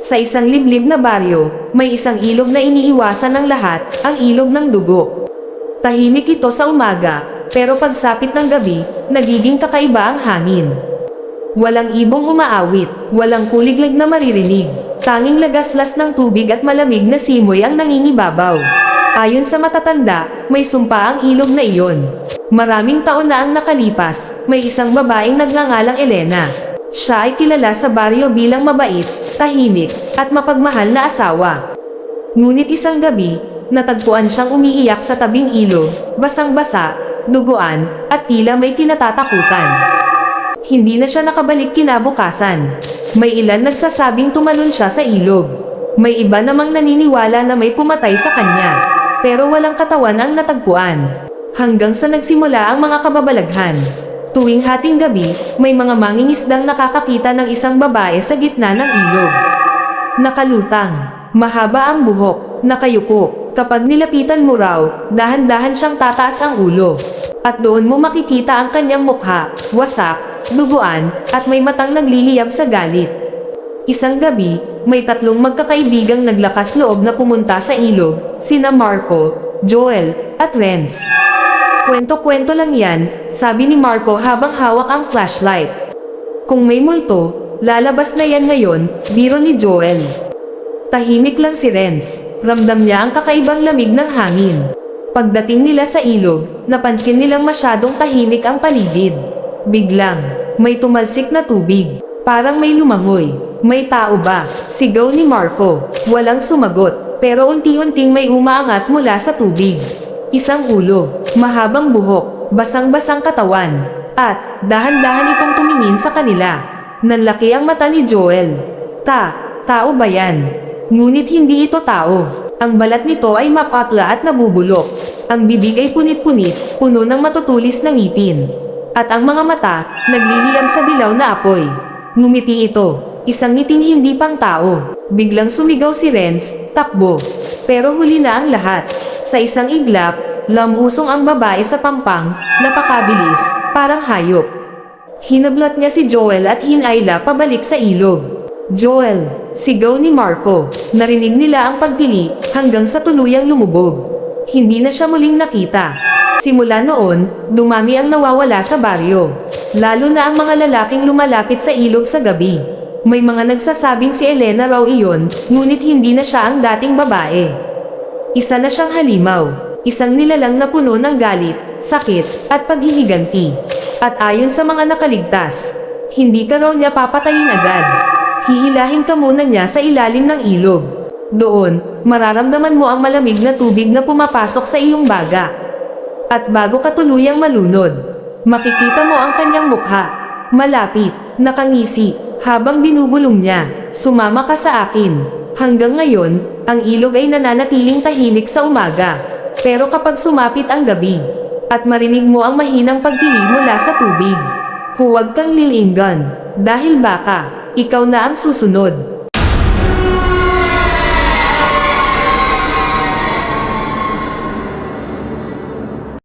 Sa isang liblib na baryo, may isang ilog na iniiwasan ng lahat, ang ilog ng dugo. Tahimik ito sa umaga, pero pagsapit ng gabi, nagiging kakaiba ang hangin. Walang ibong umaawit, walang kuliglig na maririnig. Tanging lagaslas ng tubig at malamig na simoy ang nangingibabaw. Ayon sa matatanda, may sumpa ang ilog na iyon. Maraming taon na ang nakalipas, may isang babaeng nagngangalang Elena. Siya ay kilala sa baryo bilang mabait, tahimik, at mapagmahal na asawa. Ngunit isang gabi, natagpuan siyang umiiyak sa tabing ilog, basang-basa, duguan, at tila may kinatatakutan. Hindi na siya nakabalik kinabukasan. May ilan nagsasabing tumalon siya sa ilog. May iba namang naniniwala na may pumatay sa kanya. Pero walang katawan ang natagpuan. Hanggang sa nagsimula ang mga kababalaghan. Tuwing hating gabi, may mga mangingisdang nakakakita ng isang babae sa gitna ng ilog. Nakalutang, mahaba ang buhok, nakayuko. Kapag nilapitan mo raw, dahan-dahan siyang tataas ang ulo. At doon mo makikita ang kanyang mukha, wasak, duguan, at may matang nagliliyab sa galit. Isang gabi, may tatlong magkakaibigang naglakas loob na pumunta sa ilog, sina Marco, Joel, at Renz. Kwento-kwento lang yan, sabi ni Marco habang hawak ang flashlight. Kung may multo, lalabas na yan ngayon, biro ni Joel. Tahimik lang si Renz, ramdam niya ang kakaibang lamig ng hangin. Pagdating nila sa ilog, napansin nilang masyadong tahimik ang paligid. Biglang, may tumalsik na tubig, parang may lumangoy. May tao ba? Sigaw ni Marco. Walang sumagot, pero unti-unting may umaangat mula sa tubig. Isang ulo, mahabang buhok, basang-basang katawan, at dahan-dahan itong tumingin sa kanila. Nanlaki ang mata ni Joel. Tao ba yan? Ngunit hindi ito tao. Ang balat nito ay mapatla at nabubulok. Ang bibig ay punit-punit, puno ng matutulis na ngipin. At ang mga mata, nagliliyab sa dilaw na apoy. Ngumiti ito, isang ngiting hindi pang tao. Biglang sumigaw si Renz, takbo. Pero huli na ang lahat. Sa isang iglap, lamusong ang babae sa pampang, napakabilis, parang hayop. Hinablot niya si Joel at hinayla pabalik sa ilog. Joel, sigaw ni Marco. Narinig nila ang pagdili hanggang sa tuluyang lumubog. Hindi na siya muling nakita. Simula noon, dumami ang nawawala sa baryo. Lalo na ang mga lalaking lumalapit sa ilog sa gabi. May mga nagsasabing si Elena raw iyon, ngunit hindi na siya ang dating babae. Isa na siyang halimaw, isang nilalang na puno ng galit, sakit, at paghihiganti. At ayon sa mga nakaligtas, hindi ka raw niya papatayin agad. Hihilahin ka muna niya sa ilalim ng ilog. Doon, mararamdaman mo ang malamig na tubig na pumapasok sa iyong baga. At bago ka tuluyang malunod, makikita mo ang kanyang mukha. Malapit, nakangisi, habang binubulong niya, sumama ka sa akin. Hanggang ngayon, ang ilog ay nananatiling tahimik sa umaga. Pero kapag sumapit ang gabi, at marinig mo ang mahinang pagtili mula sa tubig, huwag kang lilinggan, dahil baka, ikaw na ang susunod.